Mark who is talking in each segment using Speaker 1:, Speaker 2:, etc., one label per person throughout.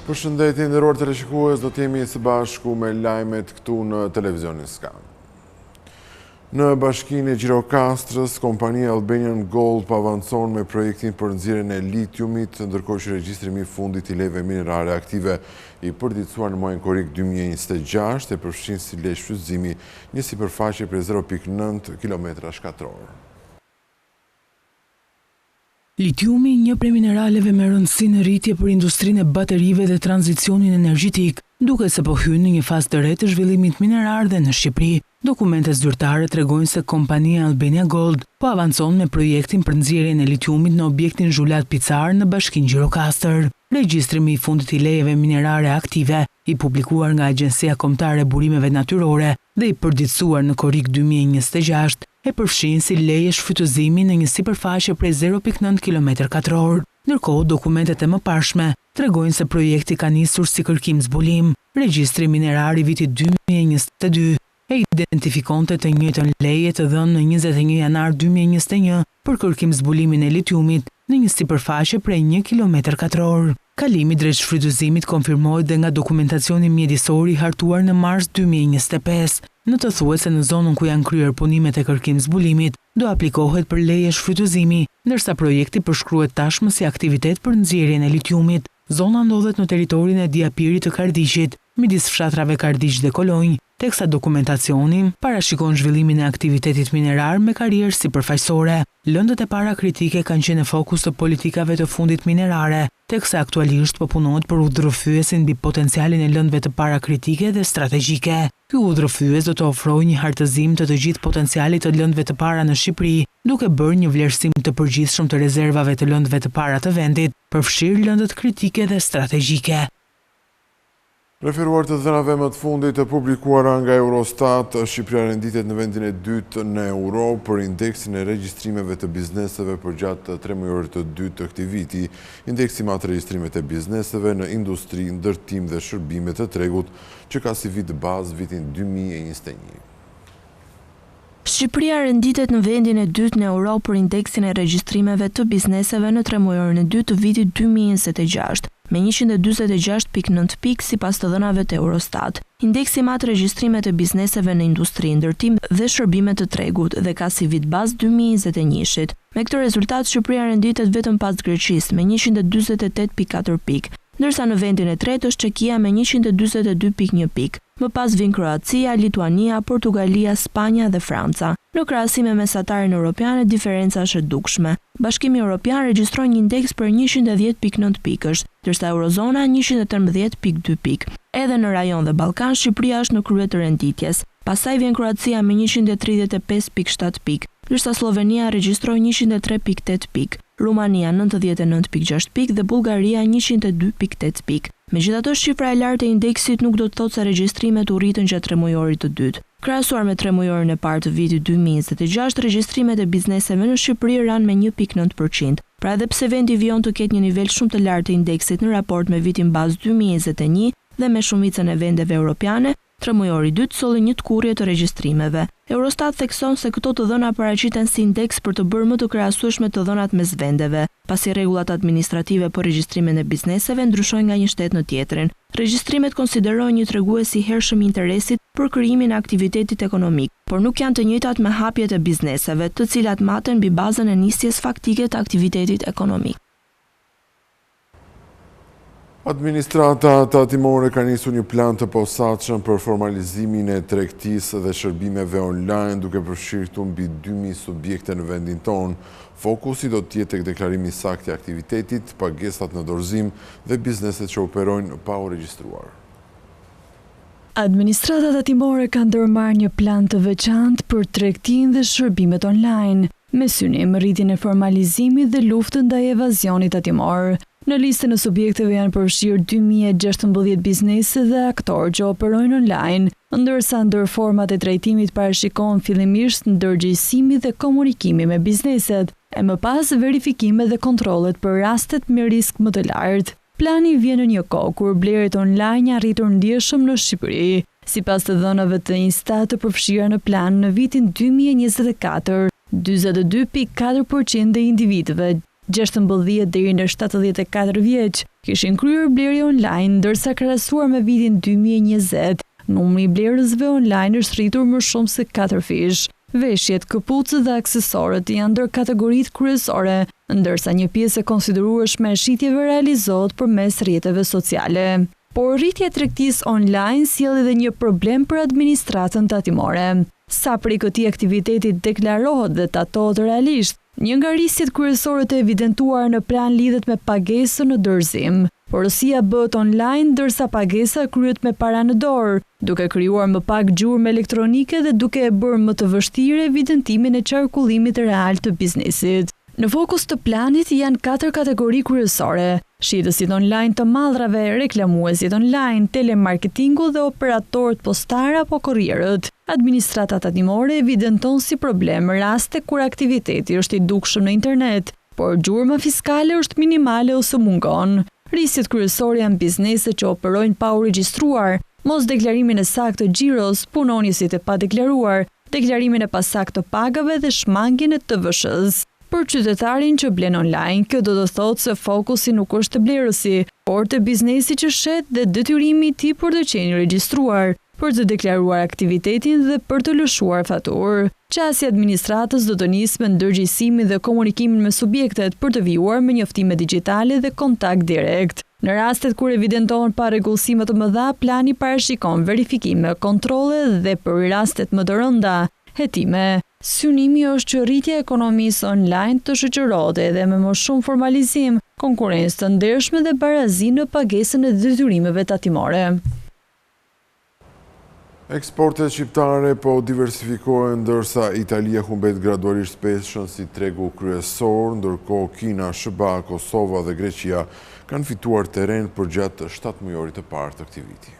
Speaker 1: Përshëndetje nderuar teleshikues, do të jemi së bashku me lajmet këtu në televizionin Skan. Në bashkinë e Gjirokastrës, kompania Albanian Gold avancon me projektin për nxjerrjen e litiumit, ndërkohë që regjistrimi i fundit i lejeve minerale aktive i përditësuar në muajin korrik 2026 e përfshin si lej shfrytëzimi një sipërfaqe prej 0.9 km².
Speaker 2: Litiumi, një prej mineraleve me rëndësi në rritje për industrinë e baterive dhe tranzicionin energjetik, duke se po hyn në një fazë të re të zhvillimit minerar dhe në Shqipëri. Dokumente zyrtare tregojnë se kompania Albania Gold po avancon me projektin për nxjerrjen e litiumit në objektin Zhulat Picar në bashkinë Gjirokastër. Regjistrimi i fundit i lejeve minerare aktive, i publikuar nga Agjencia Kombëtare e Burimeve Natyrore dhe i përditësuar në korrik 2026, e përfshin si leje shfrytëzimi në një sipërfaqe prej 0.9 km². Ndërkohë, dokumentet e mëparshme tregojnë se projekti ka nisur si kërkim zbulim. Regjistri minerar i vitit 2022 e identifikonte të njëjtën leje të dhënë në 21 janar 2021 për kërkim zbulimin e litiumit në një sipërfaqe prej 1 km². Kalimi drejt shfrytëzimit konfirmohet dhe nga dokumentacioni mjedisor i hartuar në mars 2025. Në të thuajse në zonën ku janë kryer punimet e kërkim zbulimit, do aplikohet për leje shfrytëzimi, ndërsa projekti përshkruhet tashmë si aktivitet për nxjerrjen e litiumit. Zona ndodhet në territorin e diapirit të Kardiqit, midis fshatrave Kardiq dhe Kolonj, teksa dokumentacioni parashikon zhvillimin e aktivitetit minerar me karrierë sipërfaqësore. Lëndët e para kritike kanë qenë në fokus të politikave të fundit minerare, teksa aktualisht po punohet për udhërrëfyesin mbi potencialin e lëndëve të para kritike dhe strategjike. Ky udhërrëfyes do të ofrojë një hartëzim të gjithë potencialit të lëndëve të para në Shqipëri, duke bërë një vlerësim të përgjithshëm të rezervave të lëndëve të para të vendit, përfshirë lëndët kritike dhe strategjike.
Speaker 1: Referuar të dhënave më të fundit të publikuara nga Eurostat, Shqipëria renditet në vendin e dytë në Europë për indeksin e regjistrimeve të bizneseve për gjatë 3 muajorëve të dytë të këtij viti. Indeksi mat regjistrimet e bizneseve në industri, ndërtim dhe shërbime të tregut, që ka si vit bazë vitin 2021.
Speaker 3: Shqipëria renditet në vendin e dytë në Europë për indeksin e regjistrimeve të bizneseve në 3 muajorin e dytë të vitit 2026. Me 146.9 pikë sipas të dhënave të Eurostat. Indeksi mat regjistrimet e bizneseve në industri, ndërtim dhe shërbime të tregut dhe ka si vit bazë 2021. Me këtë rezultat, Shqipëria renditet vetëm pas Greqisë me 148.4 pikë, ndërsa në vendin e tretë është Çekia me 142.1 pikë. Më pas vin Kroacia, Lituania, Portugalia, Spanja dhe Franca. Në krahasim me mesatarin evropian, diferenca është e dukshme. Bashkimi Evropian regjistron një indeks për 110.9 pikësh, ndërsa Eurozona 113.2 pikë. Edhe në rajon dhe Ballkan, Shqipëria është në krye të renditjes. Pastaj vjen Kroacia me 135.7 pikë, ndërsa Slovenia regjistron 103.8 pikë, Rumania 99.6 pikë dhe Bullgaria 102.8 pikë. Megjithatë, shifra e lartë e indeksit nuk do të thotë se regjistrimet u rritën gjatë 3 muajorit të dytë. Krahasuar me 3 muajorin e parë të vitit 2026, regjistrimet e bizneseve në Shqipëri ranë me 1.9%. Pra edhe pse vendi vijon të ketë një nivel shumë të lartë të indeksit në raport me vitin bazë 2021 dhe me shumicën e vendeve europiane, 3 mujori i dytë solli një tkurrje të regjistrimeve. Eurostat thekson se këto të dhëna paraqiten si indeks për të bërë më të krahasueshme të dhënat mes vendeve, pasi rregullat administrative për regjistrimin e bizneseve ndryshojnë nga një shtet në tjetrin. Regjistrimet konsiderojnë një tregues i hershëm i interesit për krijimin e aktivitetit ekonomik, por nuk janë të njëjtat me hapjet e bizneseve, të cilat maten mbi bazën e nisjes faktike të aktivitetit ekonomik.
Speaker 1: Administrata tatimore ka nisur një plan të posaçëm për formalizimin e tregtisë dhe shërbimeve online, duke përfshirë këtu mbi 2000 subjekte në vendin tonë. Fokusi do të jetë tek deklarimi i saktë i aktivitetit, pagesat në dorëzim dhe bizneset që operojnë pa u regjistruar.
Speaker 4: Administrata tatimore ka ndërmarrë një plan të veçantë për tregtinë dhe shërbimet online, me synim rritjen e formalizimit dhe luftën ndaj evazionit tatimor. Në listën e subjekteve janë përfshirë 2016 biznese dhe aktorë që operojnë online, ndërsa ndër format e trajtimit parashikohen fillimisht ndërgjegjësimi dhe komunikimi me bizneset, e më pas verifikime dhe kontrollet për rastet me risk më të lartë. Plani vjen në një kohë kur blerjet online janë rritur ndjeshëm në Shqipëri. Sipas të dhënave të Instat të përfshira në plan në vitin 2024, 42.4% e individëve 16 deri në 74 vjeç kishin kryer blerje online, ndërsa krahasuar me vitin 2020, numri i blerësve online është rritur më shumë se 4 fish. Veshjet, këpucët dhe aksesorët janë ndër kategoritë kryesore, ndërsa një pjesë e konsiderueshme e shitjeve realizohet përmes rrjeteve sociale. Por rritja e tregtisë online sjell edhe një problem për administratën tatimore. Sa prej këtij aktiviteti deklarohet dhe tatohet realisht, një nga rrisjet kryesore të evidentuar në plan lidhet me pagesën në dorëzim. Porosia bëhet online ndërsa pagesa kryhet me para në dorë, duke krijuar më pak gjurmë elektronike dhe duke e bërë më të vështirë evidentimin e qarkullimit real të biznesit. Në fokus të planit janë 4 kategori kryesore: shitësit online të mallrave, reklamuesit online, telemarketingu dhe operatorët postar apo kurrierët. Administrata tatimore evidenton si problem raste kur aktiviteti është i dukshëm në internet, por gjurma fiskale është minimale ose mungon. Rrisjet kryesore janë bizneset që operojnë pa u regjistruar, mos deklarimin e saktë të xhiros, punonjësit e padeklaruar, deklarimin e pasaktë të pagave dhe shmangjen e TVSH-s. Për qytetarin që blen online, kjo do të thotë se fokusi nuk është te blerësi, por te biznesi që shet dhe detyrimi i tij për të qenë i regjistruar, për të deklaruar aktivitetin dhe për të lëshuar faturë. Qasja e administratës do të nisë me ndërgjegjësimin dhe komunikimin me subjektet për të vijuar me njoftime digjitale dhe kontakt direkt. Në rastet kur evidentohen parregullësime të mëdha, plani parashikon verifikime, kontrolle dhe për rastet më të rënda, hetime. Synimi është që rritja e ekonomisë online të shoqërohet edhe me më shumë formalizim, konkurrencë të ndershme dhe barazi në pagesën e detyrimeve tatimore.
Speaker 1: Eksportet shqiptare po diversifikohen ndërsa Italia humbet gradualisht peshën si tregu kryesor, ndërkohë Kina, SBA, Kosova dhe Greqia kanë fituar terren përgjatë 7 mujorit të parë të këtij viti.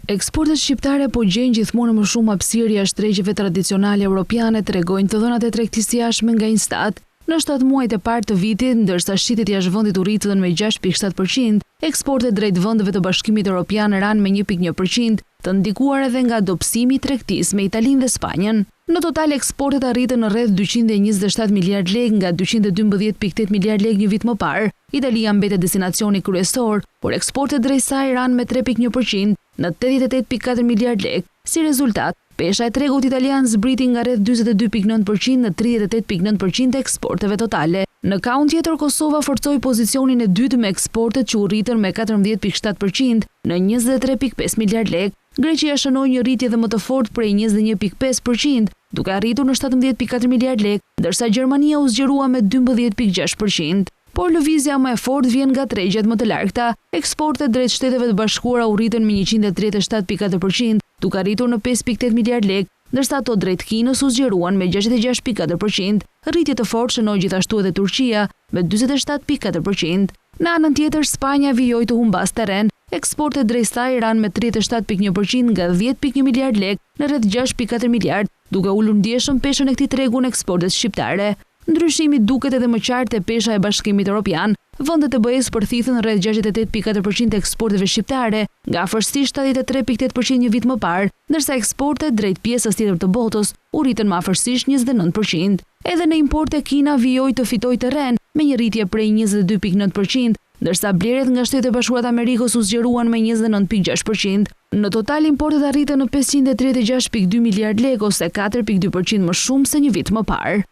Speaker 5: Eksportet shqiptare po gjejnë gjithmonë më shumë hapësirë jashtë tregjeve tradicionale europiane, tregojnë të dhënat e tregtisë jashtme nga Instat. Në 7 muajt e parë të vitit, ndërsa shitjet jashtë vendit u rritën me 6.7%, eksportet drejt vendeve të Bashkimit Evropian ranë me 1.1%, të ndikuar edhe nga dobësimi i tregtisë me Italinë dhe Spanjën. Në total eksportet arritën në rreth 227 miliard lekë nga 212.8 miliard lekë një vit më parë. Italia mbetet destinacioni kryesor, por eksportet drejt saj ranë me 3.1% në 88.4 miliard lekë. Si rezultat, pesha e tregut italian zbriti nga rreth 42.9% në 38.9% e eksporteve totale. Në kaun tjetër, Kosova forcoi pozicionin e dytë me eksportet që u rritën me 14.7% në 23.5 miliard lekë. Greqia shënoi një rritje dhe më të fortë prej 21.5%, duke arritur në 17.4 miliard lekë, ndërsa Gjermania u zgjerua me 12.6%. Por lëvizja më e fortë vjen nga tregjet më të largëta. Eksportet drejt Shteteve të Bashkuara u rritën me 137.4%, duke arritur në 5.8 miliard lekë, ndërsa ato drejt Kinës u zgjeruan me 66.4%. Rritje të fortë shënoi gjithashtu edhe Turqia me 47.4%. Në anën tjetër, Spanja vijoi të humbas terren. Eksportet drejt saj ranë me 37.1% nga 10.1 miliard lekë në rreth 6.4 miliard, duke ulur ndjeshëm peshën e këtij tregu në eksportet shqiptare. Ndryshimi duket edhe më qartë te pesha e Bashkimit Evropian. Vendet e BE-s përthithen rreth 68.4% e eksporteve shqiptare, nga afërsisht 73.8% një vit më parë, ndërsa eksportet drejt pjesës tjetër të botës u rritën më afërsisht 29%. Edhe në importe Kina vijoi të fitojë terren me një rritje prej 22.9%, ndërsa blerjet nga Shtetet e Bashkuara të Amerikës u zgjeruan me 29.6%. Në total importet arritën në 536.2 miliard lekë ose 4.2% më shumë se një vit më parë.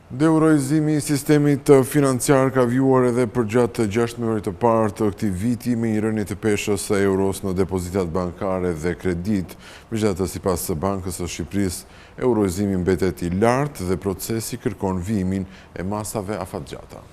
Speaker 1: Deurojzimi i sistemit financiar ka vjuar edhe përgjatë 6 muajt të parë të këtij viti me një rënje të peshës së euros në depozitat bankare dhe kredit. Megjithatë, sipas së Bankës së Shqipërisë, eurojzimi mbetet i lartë dhe procesi kërkon vijimin e masave afatgjata.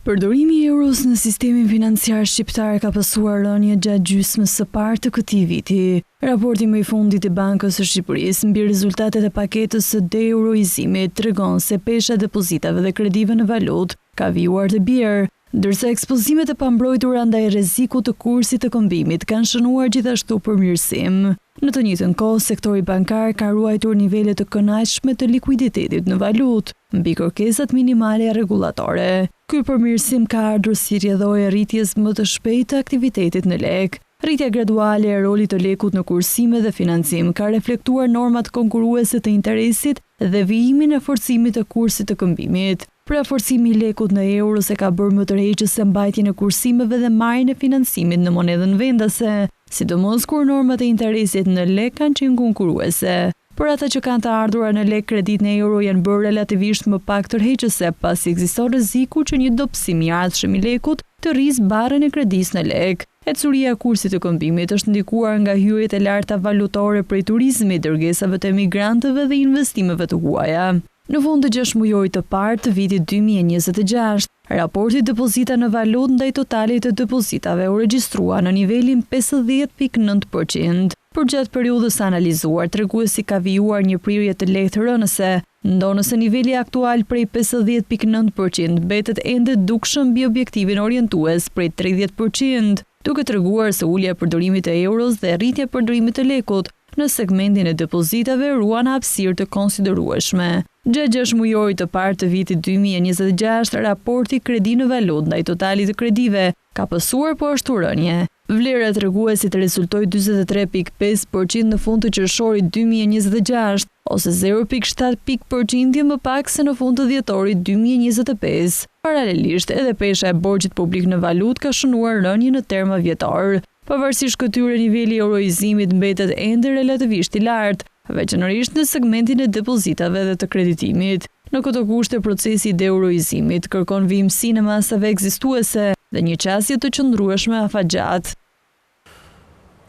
Speaker 4: Përdorimi i euros në sistemin financiar shqiptar ka pasur rënje gjatë gjysmës së parë të këtij viti. Raporti më i fundit i Bankës së Shqipërisë mbi rezultatet e paketës së deeuroizimit tregon se pesha e depozitave dhe kredive në valutë ka vjuar të bjerë, ndërsa ekspozimet e pambrojtura ndaj rrezikut të kursit të kombimit kanë shënuar gjithashtu përmirësim. Në të njëjtën kohë, sektori bankar ka ruajtur nivele të kënaqshme të likuiditetit në valutë, mbi kërkesat minimale rregullatore. Ky përmirësim ka ardhur si rrjedhore e rritjes më të shpejtë të aktivitetit në lek. Rritja graduale e rolit të lekut në kursime dhe financim ka reflektuar normat konkurruese të interesit dhe vijimin e forcimit të kursit të këmbimit. Pra forcimi i lekut në euro se ka bërë më tërheqëse mbajtjen e kursimeve dhe marrjen e financimit në monedën vendase, sidomos kur normat e interesit në lek kanë qenë konkurruese. Por ata që kanë të ardhurat në lek, kredit në euro janë bërë relativisht më pak tërheqëse, pasi ekziston rreziku që një dobësim i ardhshëm i lekut të rrisë barrën e kredisë në lek. Ecuria e kursit të këmbimit është ndikuar nga hyrjet e larta valutore prej turizmit, dërgesave të emigrantëve dhe investimeve të huaja. Në fund të 6 muajit të parë të vitit 2026, raporti depozita në valutë ndaj totalit të depozitave u regjistrua në nivelin 50.9%. Për gjatë periudhës analizuar, treguesi ka vijuar një prirje të lehtë rënëse, ndonëse niveli aktual prej 50.9% mbetet ende dukshëm mbi objektivin orientues prej 30%, duke treguar se ulja e përdorimit të euros dhe rritja e përdorimit të lekut në segmentin e depozitave ruan hapësirë të konsiderueshme. Gjatë 6 muajit të parë të vitit 2026, raporti kredi në valutë ndaj totalit të kredive ka pësuar po ashtu rënje. Vlera e treguesit rezultoi 43.5% në fund të qershorit 2026, ose 0.7% më pak se në fund të dhjetorit 2025. Paralelisht, edhe pesha e borxhit publik në valutë ka shënuar rënje në terma vjetor. Pavarësisht këtyre, niveli i euroizimit mbetet ende relativisht i lartë, veçanërisht në segmentin e depozitave dhe të kreditimit. Në këto kushte, procesi i deeuroizimit kërkon vijimsinë e masave ekzistuese dhe një qasje të qëndrueshme afatgjat.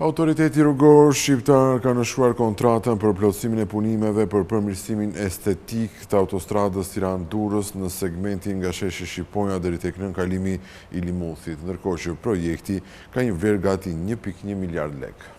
Speaker 1: Autoriteti rrugor shqiptar ka nënshkruar kontratën për plotësimin e punimeve për përmirësimin estetik të autostradës Tiranë-Durrës në segmentin nga sheshi Shqiponja deri tek nënkalimi i Limuthit, ndërkohë që projekti ka një vlerë gati 1.1 miliard lekë.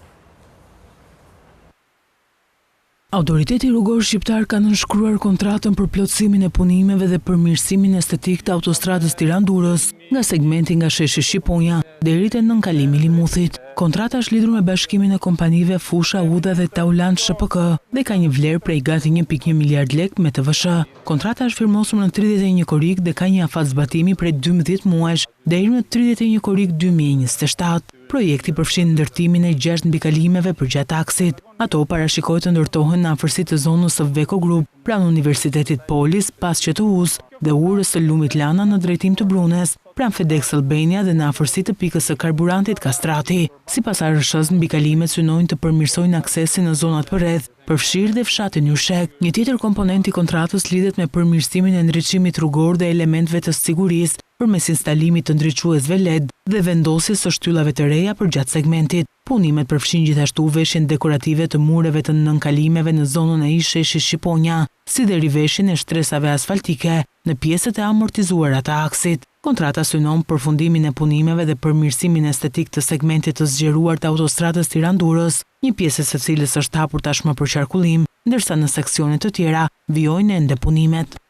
Speaker 2: Autoriteti rrugor shqiptar ka nënshkruar kontratën për plotësimin e punimeve dhe përmirësimin estetik të autostradës Tiranë-Durrës nga segmenti nga sheshi Shqiponja deri te nënkalimi i Limuthit. Kontrata është lidhur me bashkimin e kompanive Fusha, Uda dhe Tauland SHPK dhe ka një vlerë prej gati 1.1 miliard lekë me TVSH. Kontrata është firmosur në 31 korik dhe ka një afat zbatimi prej 12 muajsh deri në 31 korik 2027. Projekti përfshin ndërtimin e 6 mbikalimeve për gjatë aksit. Ato parashikohet të ndërtohen në afërsitë të zonës së Veko Group, pranë Universitetit Polis, pas QTU-s dhe urës së Lumit Lana në drejtim të Brunes, pranë FedEx Albania dhe në afërsitë të pikës së karburantit Kastrati. Sipas ARSH-s, mbikalimet synojnë të përmirësojnë aksesin në zonat përreth, përfshirë dhe fshatin Yshek. Një tjetër komponent i kontratës lidhet me përmirësimin e ndriçimit rrugor dhe elementeve të sigurisë përmes instalimit të ndriçuesve LED dhe vendosjes së shtyllave të reja për gjatë segmentit. Punimet përfshin gjithashtu veshjen dekorative të mureve të nënkalimeve në zonën e sheshi Shqiponja, si dhe riveshjen e shtresave asfaltike në pjesët e amortizuara të aksit. Kontrata synon përfundimin e punimeve dhe përmirësimin estetik të segmentit të zgjeruar të autostradës Tiranë-Durrës, një pjesë së cilës është hapur tashmë për qarkullim, ndërsa në seksione të tjera vijojnë ende punimet.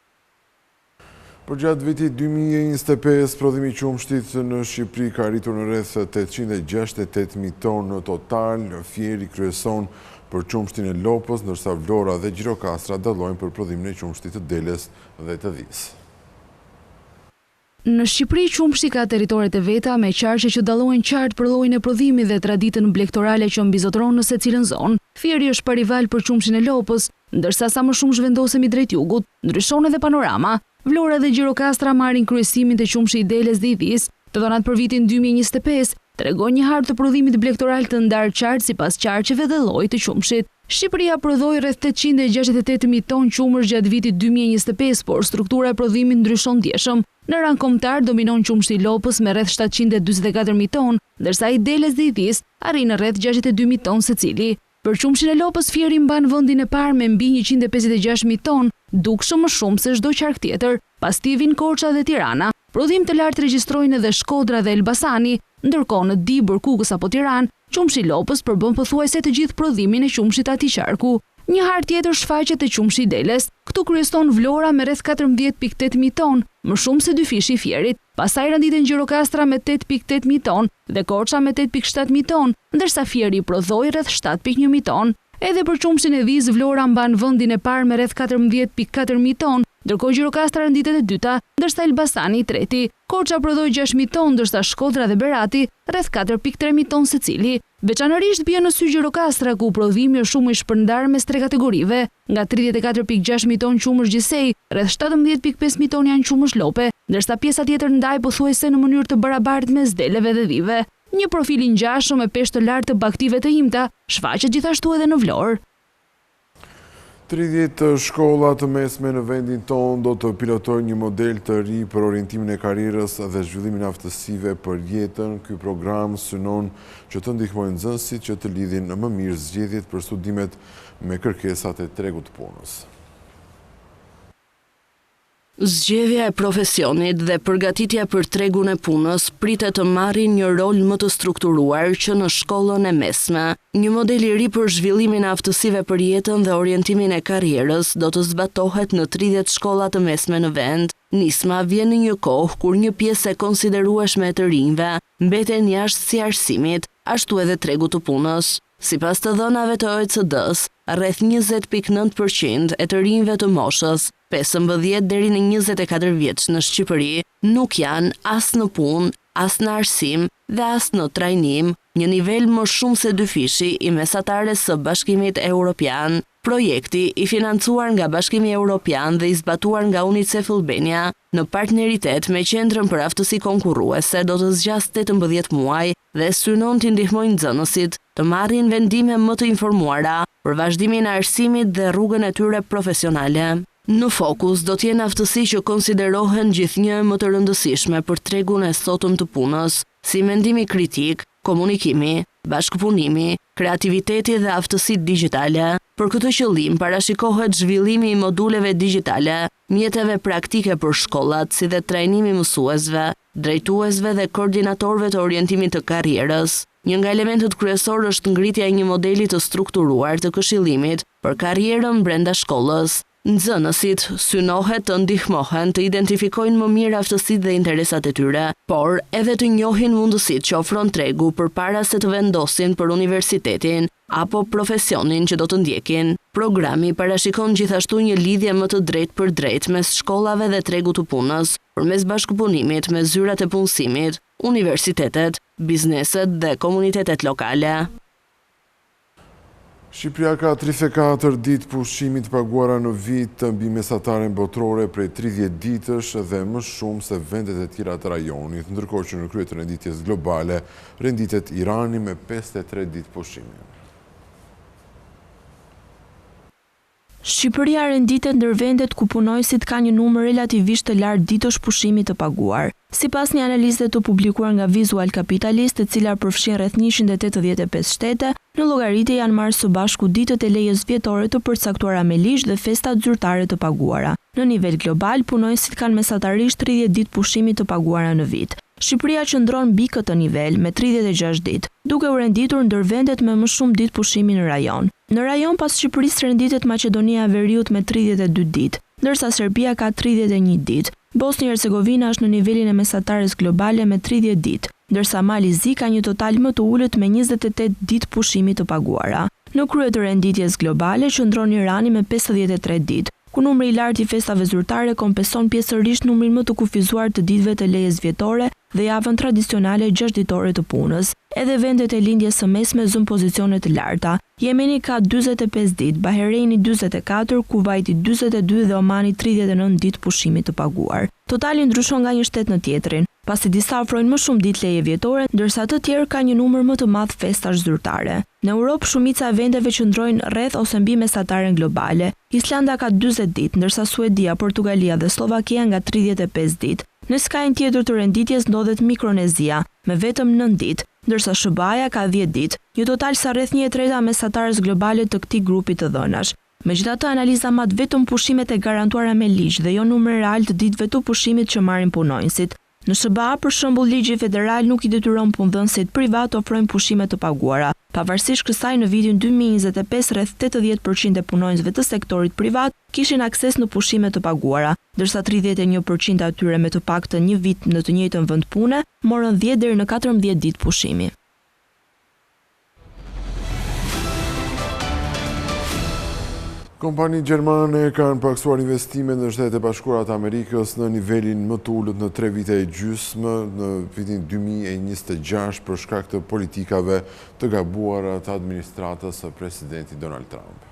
Speaker 1: Për gjatë vitit 2025, prodhimi i qumshtit në Shqipëri ka arritur në rreth 868.000 tonë në total. Fieri kryeson për qumshtin e Lopës, ndërsa Vlora dhe Gjirokastra dallojnë për prodhimin e qumshtit të Deles dhe të Dis.
Speaker 5: Në Shqipëri, qumshti ka territoret e veta me qarqe që dallohen qartë për llojin e prodhimit dhe traditën blegtorale që mbizotron në secilën zonë. Fieri është parival për qumshin e Lopës, ndërsa sa më shumë zhvendosemi drejt jugut, ndryshon edhe panorama. Vlora dhe Gjirokastra marrin kryesimin të qumshit i Deles dhe i Dis. Të dhënat për vitin 2025 tregojnë një hartë të prodhimit blegtoral të ndarë qartë sipas qarqeve dhe llojit të qumshit. Shqipëria prodhoi rreth 868.000 tonë qumësh gjatë vitit 2025, por struktura e prodhimit ndryshon ndjeshëm. Në rang kombëtar dominon qumshi i Lopës me rreth 744.000 tonë, ndërsa i Deles dhe i Dis arrin në rreth 62.000 tonë secili. Për qumshin e Lopës, fieri mban vendin e parë me mbi 156.000 tonë, dukshëm më shumë se çdo qark tjetër, pas tij vijnë Korça dhe Tirana. Prodhim të lartë regjistrojnë edhe Shkodra dhe Elbasani, ndërkohë në Dibër, Kukës apo Tiranë, qumshi i Lopës përbën pothuajse të gjithë prodhimin e qumshit atij qarku. Një harë tjetër shfaqet te qumshi i Deles. Këtu kryeston Vlora me rreth 14.800 tonë, më shumë se dy fishi i fierit. Pastaj renditen Gjirokastra me 8.800 tonë dhe Korça me 8.700 tonë, ndërsa fieri prodhoi rreth 7.100 tonë. Edhe për qumshin e Dis, Vlora mban vendin e parë me rreth 14.400 tonë, ndërkohë Gjirokastra renditet e dyta, ndërsa Elbasani i treti. Korça prodhoi 6.000 tonë, ndërsa Shkodra dhe Berati rreth 4.3 ton secili. Veçanërisht bie në sy Gjirokastra, ku prodhimi është shumë i shpërndar mes tre kategorive, nga 34.600 ton qumësh gjisej, rreth 17.500 ton janë qumësh lope, ndërsa pjesa tjetër ndaj pothuajse në mënyrë të barabartë mes deleve dhe dhive. Një profil i ngjashëm me peshë të lartë të baktive të imta shfaqet gjithashtu edhe në Vlorë.
Speaker 1: 30 shkolla të mesme në vendin tonë do të pilotojnë një model të ri për orientimin e karrierës dhe zhvillimin e aftësive për jetën. Ky program synon që të ndihmojë nxënësit që të lidhin më mirë zgjedhjet për studimet me kërkesat e tregut të punës.
Speaker 6: Zgjedhja e profesionit dhe përgatitja për tregun e punës pritet të marrin një rol më të strukturuar që në shkollën e mesme. Një model i ri për zhvillimin e aftësive për jetën dhe orientimin e karrierës do të zbatohet në 30 shkolla të mesme në vend. Nisma vjen në një kohë kur një pjesë e konsiderueshme e të rinjve mbeten jashtë si arsimit, ashtu edhe tregu të punës. Sipas të dhënave të OECD-s, rreth 20.9% e të rinjve të moshës 15 deri në 24 vjeç në Shqipëri nuk janë as në punë, as në arsim dhe as në trajnim, një nivel më shumë se dyfishi i mesatares së Bashkimit Evropian. Projekti i financuar nga Bashkimi Evropian dhe i zbatuar nga UNICEF Albania në partneritet me Qendrën për Aftësi Konkurruese do të zgjasë 18 muaj dhe synon të ndihmojnë nxënësit të marrin vendime më të informuara për vazhdimin e arsimit dhe rrugën e tyre profesionale. Në fokus do t'jenë aftësi që konsiderohen gjithnjë më të rëndësishme për tregun e sotëm të punës, si mendimi kritik, komunikimi, bashkëpunimi, kreativiteti dhe aftësitë digjitale. Për këtë qëllim parashikohet zhvillimi i moduleve digjitale, mjeteve praktike për shkollat, si dhe trajnimi mësuesve, drejtuesve dhe koordinatorëve të orientimit të karrierës. Një nga elementët kryesor është ngritja e një modeli të strukturuar të këshillimit për karrierën brenda shkollës. Nxënësit synohet të ndihmohen të identifikojnë më mirë aftësitë dhe interesat e tyre, por edhe të njohin mundësitë që ofron tregu përpara se të vendosin për universitetin apo profesionin që do të ndjekin. Programi parashikon gjithashtu një lidhje më të drejtë për drejtë mes shkollave dhe tregut të punës, përmes bashkëpunimit me zyrat e punësimit, universitetet, bizneset dhe komunitetet lokale.
Speaker 1: Shqipëria ka 34 ditë pushimi të paguara në vit mbi mesataren botërore prej 30 ditësh dhe më shumë se vendet e tjera të rajonit, ndërkohë që në krye të renditjes globale renditet Irani me 53 ditë pushimi.
Speaker 3: Shqipëria renditet ndër vendet ku punojësit ka një numër relativisht të lartë ditësh pushimi të paguar. Sipas një analize të publikuar nga Visual Capitalist, e cila përfshin rreth 185 shtete, në llogaritje janë marrë së bashku ditët e lejes vjetore të përcaktuara me ligj dhe festat zyrtare të paguara. Në nivel global, punojësit kanë mesatarisht 30 ditë pushimi të paguara në vit. Shqipëria qëndron mbi këtë nivel me 36 ditë, duke u renditur ndër vendet me më shumë ditë pushimi në rajon. Në rajon pas Shqipërisë renditet Maqedonia e Veriut me 32 ditë, ndërsa Serbia ka 31 ditë. Bosnia-Hercegovina është në nivelin e mesatares globale me 30 ditë, ndërsa Malizi ka një total më të ulët me 28 ditë pushimi të paguara. Në krye të renditjes globale qëndron Irani me 53 ditë, ku numri i lartë i festave zyrtare kompenson pjesërisht numrin më të kufizuar të ditëve të lejes vjetore dhe javën tradicionale 6 ditore të punës. Edhe vendet e lindjes së mesme zën pozicione të larta. Jemeni ka 45 ditë, Bahreini 44, Kuvaiti 42 dhe Omani 39 ditë pushimi të paguar. Totali ndryshon nga një shtet në tjetrin, pasi disa ofrojnë më shumë ditë leje vjetore, ndërsa të tjerë ka një numër më të madh festash zyrtare. Në Europë shumica e vendeve qëndrojnë rreth ose mbi mesataren globale. Islanda ka 40 ditë, ndërsa Suedia, Portugalia dhe Slovakia nga 35 ditë. Në skajin tjetër të renditjes ndodhet Mikronezia me vetëm 9 ditë, ndërsa SBA-ja ka 10 ditë, një total sa rreth 1/3 mesatares globale të këtij grupi të dhënash. Megjithatë, analiza mat vetëm pushimet e garantuara me ligj dhe jo numri real të ditëve të pushimit që marrin punonjësit. Në SBA, për shembull, ligji federal nuk i detyron punëdhënësit privat të ofrojnë pushime të paguara. Pavarësisht kësaj, në vitin 2025 rreth 80% e punonjësve të sektorit privat kishin akses në pushime të paguara, ndërsa 31% atyre me të paktën një vit në të njëjtën vend pune morën 10 deri në 14 ditë pushimi.
Speaker 1: Kompanitë gjermane kanë paksuar investimet në Shtetet e Bashkuara të Amerikës në nivelin më të ulët në 3 vite e gjysmë në vitin 2026 për shkak të politikave të gabuara të administratës së presidentit Donald Trump.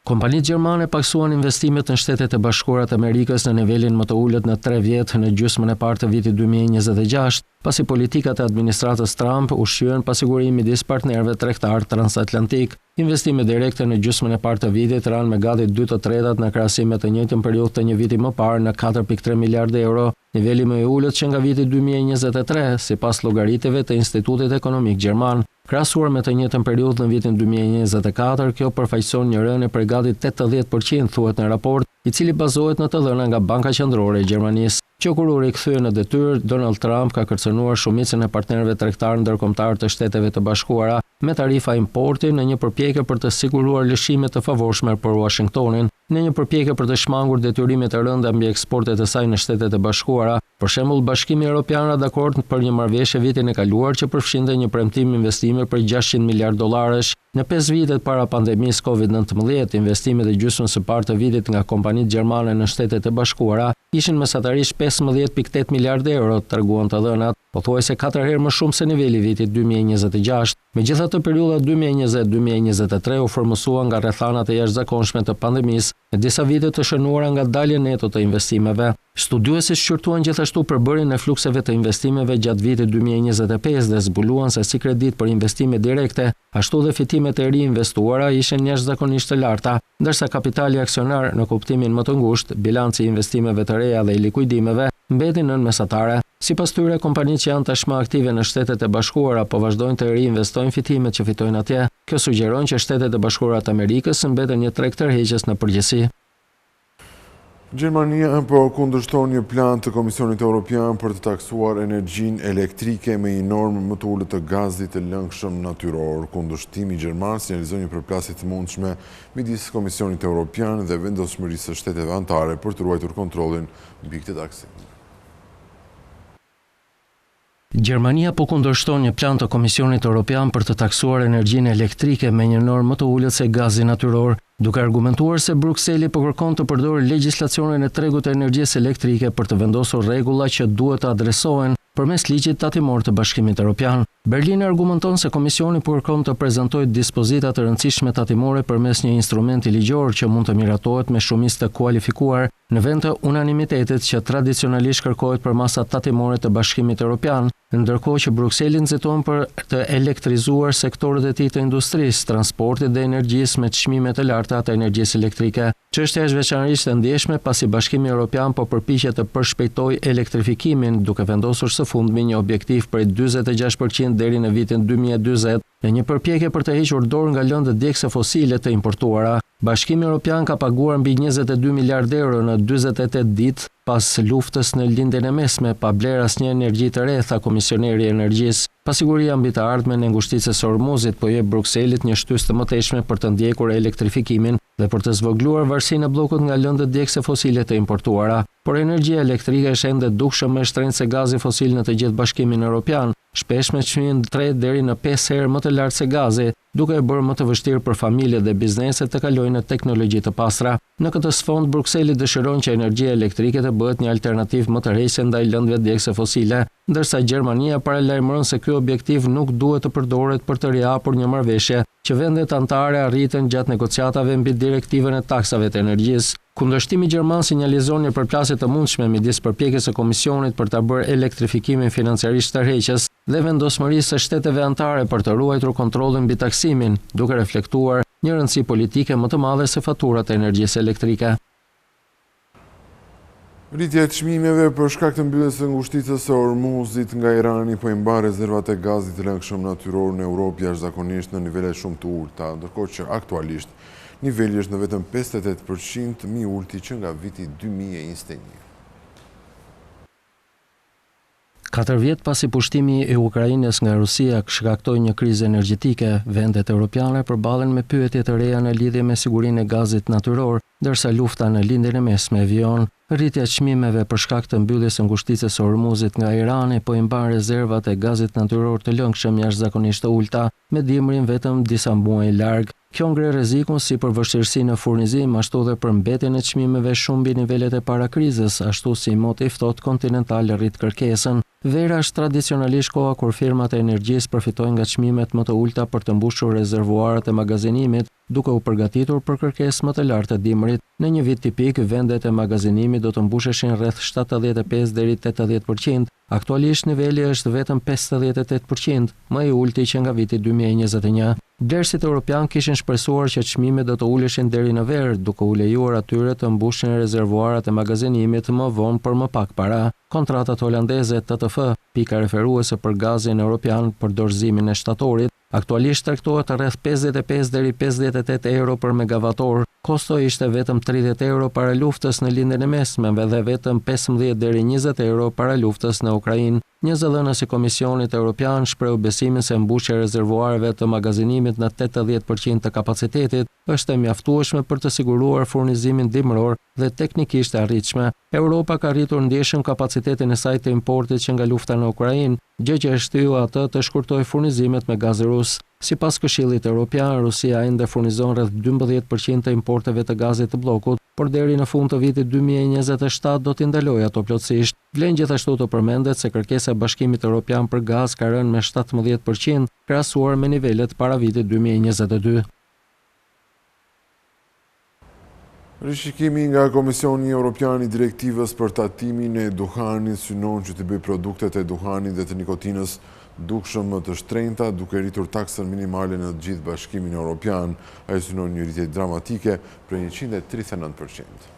Speaker 7: Kompanitë gjermane paksuan investimet në Shtetet e Bashkuara të Amerikës në nivelin më të ulët në 3 vjet në gjysmën e parë të vitit 2026, pasi politikat e administratës Trump ushqyen pasigurinë midis partnerëve tregtar transatlantik. Investimet direkte në gjysmën e parë të vitit ranë me gati 2/3 në krahasim me të njëjtën periudhë të një viti më parë në 4.3 miliardë euro, niveli më i ulët që nga viti 2023, sipas llogaritjeve të Institutit Ekonomik Gjerman. Krahasuar me të njëjtën periudhë në vitin 2024, kjo përfaqëson një rënje prej gati 80%, thuhet në raport, i cili bazohet në të dhëna nga Banka Qendrore e Gjermanisë. Që kur u rikthye në detyrë, Donald Trump ka kërcënuar shumicën e partnerëve tregtar ndërkombëtar të Shteteve të Bashkuara me tarifa importi në një përpjekje për të siguruar lëshime të favorshme për Washingtonin, në një përpjekje për të shmangur detyrimet e rënda mbi eksportet e saj në Shtetet e Bashkuara. Për shembull, Bashkimi Evropian ra dakord për një marrëveshje vitin e kaluar që përfshinte një premtim investime për $600 miliardë. Në 5 vitet para pandemisë COVID-19, investimet e gjysmës së parë të vitit nga kompanitë gjermane në Shtetet e Bashkuara ishin mesatarisht 15.8 miliardë euro, treguan të dhënat, pothuajse 4 herë më shumë se niveli i vitit 2026. Megjithatë, periudha 2020-2023 u formosua nga rrethanat e jashtëzakonshme të pandemisë e disa vite të shënuara nga dalja neto të investimeve. Studiuesit shqyrtuan gjithashtu përbërjen e flukseve të investimeve gjatë vitit 2025 dhe zbuluan se si kredit për investime direkte, ashtu dhe fitimet e riinvestuara ishin jashtëzakonisht të larta, ndërsa kapitali aksionar në kuptimin më të ngushtë, bilanci i investimeve të reja dhe i likuidimeve, mbeti nën mesatare. Sipas tyre, kompanitë që janë tashmë aktive në Shtetet e Bashkuara po vazhdojnë të riinvestojnë fitimet që fitojnë atje. Kjo sugjeron që Shtetet e Bashkuara të Amerikës mbeten një treg tërheqës në përgjithësi.
Speaker 1: Gjermania po kundërshton një plan të Komisionit Evropian për të taksuar energjinë elektrike me një normë më të ulët të gazit të lëngshëm natyror. Kundërshtimi gjerman sinjalizon një përplasje të mundshme midis Komisionit Evropian dhe vendosmërisë së shteteve anëtare për të ruajtur kontrollin mbi këtë taksim.
Speaker 7: Gjermania po kundërshton një plan të Komisionit Evropian për të taksuar energjinë elektrike me një normë më të ulët se gazi natyror, duke argumentuar se Brukseli po kërkon të përdorë legjislacionin e tregut të energjisë elektrike për të vendosur rregulla që duhet të adresohen përmes ligjit tatimor të Bashkimit Evropian. Berlin argumenton se Komisioni po kërkon të prezantojë dispozita të rëndësishme tatimore përmes një instrumenti ligjor që mund të miratohet me shumicë të kualifikuar në vend të unanimitetit që tradicionalisht kërkohet për masat tatimore të Bashkimit Evropian, ndërkohë që Brukseli nxiton për të elektrizuar sektorët e tij të industrisë, transportit dhe energjisë me çmime të larta të energjisë elektrike. Çështja është veçanërisht e ndjeshme pasi Bashkimi Evropian po përpiqet të përshpejtojë elektrifikimin, duke vendosur së fundmi një objektiv prej 46% deri në vitin 2040, në një përpjekje për të hequr dorë nga lëndët djegëse fosile të importuara. Bashkimi Evropian ka paguar mbi 22 miliardë euro në 48 ditë pas luftës në lindjen e mesme pa bler asnjë energji të re, tha komisioneri i energjisë. Pasiguria mbi të ardhmen e ngushticës së Ormuzit po jep Brukselit një shtysë të mëtejshme për të ndjekur elektrifikimin dhe për të zvogëluar varësinë e bllokut nga lëndët djegëse fosile të importuara. Por energjia elektrike është ende dukshëm më e shtrenjtë se gazi fosil në të gjithë Bashkimin Evropian, shpesh me çmim 3 deri në 5 herë më të lartë se gazi, duke e bërë më të vështirë për familjet dhe bizneset të kalojnë në teknologji të pastra. Në këtë sfond, Brukseli dëshiron që energjia elektrike të bëhet një alternativë më tërheqëse ndaj lëndëve djegëse fosile, ndërsa Gjermania paralajmëron se ky objektiv nuk duhet të përdoret për të rihapur një marrëveshje që vendet anëtare arritën gjatë negociatave mbi direktivën e taksave të energjisë. Kundërshtimi gjerman sinjalizon një përplasje të mundshme midis përpjekjes së Komisionit për ta bërë elektrifikimin financiarisht tërheqës dhe vendosmërisë së shteteve anëtare për të ruajtur kontrollin mbi taksimin, duke reflektuar një rëndësi politike më të madhe se faturat e energjisë elektrike.
Speaker 1: Rritja e çmimeve për shkak të mbylljes së ngushticës së Ormuzit nga Irani po i mban rezervat e gazit të lëngshëm natyror në Europë jashtëzakonisht në nivele shumë të ulta, ndërkohë që aktualisht niveli është në vetëm 58%, më i ulti që nga viti 2021.
Speaker 7: 4 vjet pasi pushtimi i Ukrainës nga Rusia shkaktoi një krizë energjetike, vendet europiane përballen me pyetje të reja në lidhje me sigurinë e gazit natyror, ndërsa lufta në lindjen e mesme e vijon, rritja e çmimeve për shkak të mbylljes së ngushticës së Hormuzit nga Irani po i mban rezervat e gazit natyror të lëngshëm jashtëzakonisht të ulta, me dimrin vetëm disa muaj larg. Kjo ngre rrezikun si për vështirësi në furnizim, ashtu dhe për mbetjen e çmimeve shumë mbi nivelet e parakrizës, ashtu si moti i ftohtë kontinental rrit kërkesën. Vera është tradicionalisht koha kur firmat e energjisë përfitojnë nga çmimet më të ulta për të mbushur rezervuarat e magazinimit, duke u përgatitur për kërkesë më të lartë të dimrit. Në një vit tipik, vendet e magazinimit do të mbusheshin rreth 75 deri 80%. Aktualisht niveli është vetëm 58%, më i ulti që nga viti 2021. Blerësit evropian kishin shpresuar që çmimet do të uleshin deri në verë, duke u lejuar atyre të mbushin rezervuarat e magazinimit më vonë për më pak para. Kontratat holandeze TTF, pika referuese për gazin evropian për dorëzimin e shtatorit, aktualisht tregtohet rreth 55 deri 58 euro për megavator. Kosto ishte vetëm 30 euro para luftës në lindjen e mesme dhe vetëm 15 deri 20 euro para luftës në Ukrainë. Një zëdhënës i Komisionit Evropian shpreu besimin se mbushja e rezervuareve të magazinimit në 80% të kapacitetit është e mjaftueshme për të siguruar furnizimin dimror dhe teknikisht e arritshme. Europa ka rritur ndjeshëm kapacitetin e saj të importit që nga lufta në Ukrainë, gjë që e shtyu atë të shkurtojë furnizimet me gaz rus. Sipas Këshillit Evropian, Rusia ende furnizon rreth 12% të importeve të gazit të bllokut, por deri në fund të vitit 2027 do t'i ndalojë ato plotësisht. Vlen gjithashtu të përmendet se kërkesa e Bashkimit Evropian për gaz ka rënë me 17%, krahasuar me nivelet para vitit 2022.
Speaker 1: Rishikimi nga Komisioni Evropian i direktivës për tatimin e duhanit synon që të bëjë produktet e duhanit dhe të nikotinës dukshëm më të shtrenjta, duke rritur taksën minimale në të gjithë Bashkimin Evropian. Ai synon një rritje dramatike për 139%.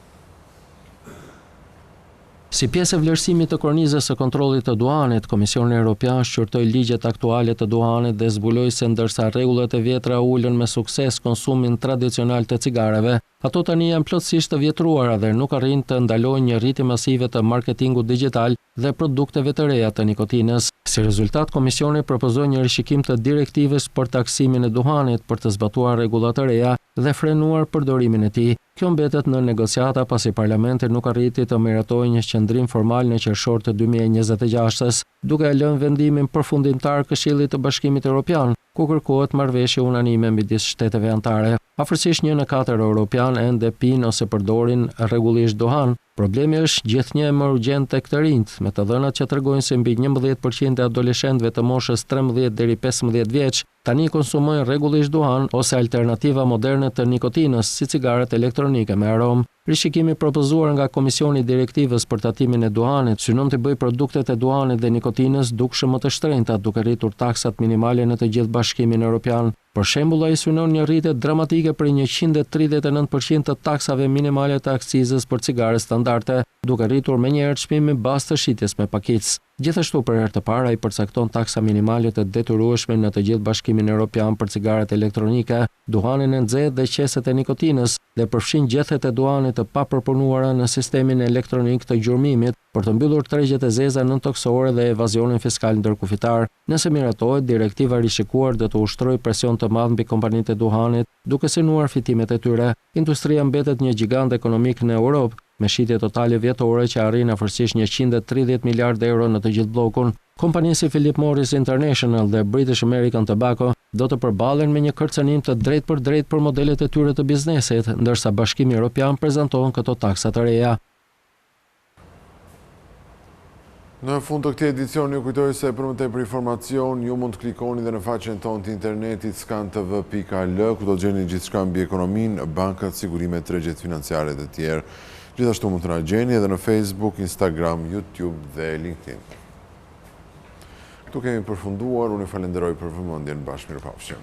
Speaker 7: Si pjesë e vlerësimit të kornizës së kontrollit të duanit, Komisioni Evropian shqyrtoi ligjet aktuale të duanit dhe zbuloi se ndërsa rregullat e vjetra ulën me sukses konsumin tradicional të cigareve, ato tani janë plotësisht të vjetruara dhe nuk arrin të ndalojnë një rritje masive të marketingut digjital dhe produkteve të reja të nikotinës. Si rezultat, Komisioni propozoi një rishikim të direktivës për taksimin e duhanit për të zbatuar rregullat e reja dhe frenuar përdorimin e tij. Kjo mbetet në negociata pasi Parlamenti nuk arriti të miratojë një qendrim formal në qershor të 2026-s, duke e lënë vendimin përfundimtar Këshillit të Bashkimit Evropian, ku kërkohet marrëveshje unanime midis shteteve anëtare. Afërsisht 1 në 4 europian ende pinë ose përdorin rregullisht duhan. Problemi është gjithnjë më urgjent tek të rinjt, me të dhënat që tregojnë se mbi 11% e adoleshentëve të moshës 13 deri 15 vjeç tani konsumojnë rregullisht duhan ose alternativa moderne të nikotinës, si cigaret elektronike me aromë. Rishikimi propozuar nga Komisioni i Direktivës për tatimin e duhanit synon të bëjë produktet e duhanit dhe nikotinës dukshëm më të shtrenjta, duke rritur taksat minimale në të gjithë Bashkimin Evropian. Për shembull, ai synon një rritje dramatike për 139% të taksave minimale të akcizës për cigare standarde, duke rritur menjëherë çmimin bazë të shitjes me pakicë. Gjithashtu për herë të parë ai përcakton taksa minimale të detyrueshme në të gjithë Bashkimin Evropian për cigaret elektronike, duhanin e nxehtë dhe qeset e nikotinës dhe përfshin gjethet e duhanit të papërpunuara në sistemin elektronik të gjurmimit për të mbyllur tregjet e zeza nëntoksore dhe evazionin fiskal ndërkufitar. Nëse miratohet, direktiva rishikuar do të ushtrojë presion të madh mbi kompanitë e duhanit, duke synuar fitimet e tyre. Industria mbetet një gjigant ekonomik në Europë, me shitje totale vjetore që arrin afërsisht 130 miliardë euro në të gjithë bllokun. Kompanitë si Philip Morris International dhe British American Tobacco do të përballen me një kërcënim të drejtë për drejtë për modelet e tyre të biznesit, ndërsa Bashkimi Evropian prezanton këto taksa të reja.
Speaker 1: Në fund të këtij edicioni ju kujtoj se për më tepër informacion ju mund të klikoni dhe në faqen tonë të internetit skantv.al, ku do të gjeni gjithçka mbi ekonominë, bankat, sigurimet, tregjet financiare dhe të tjerë. Gjithashtu mund të na gjeni edhe në Facebook, Instagram, YouTube dhe LinkedIn. Këtu kemi përfunduar, unë ju falenderoj për vëmendjen, bashkë mirëpafshim.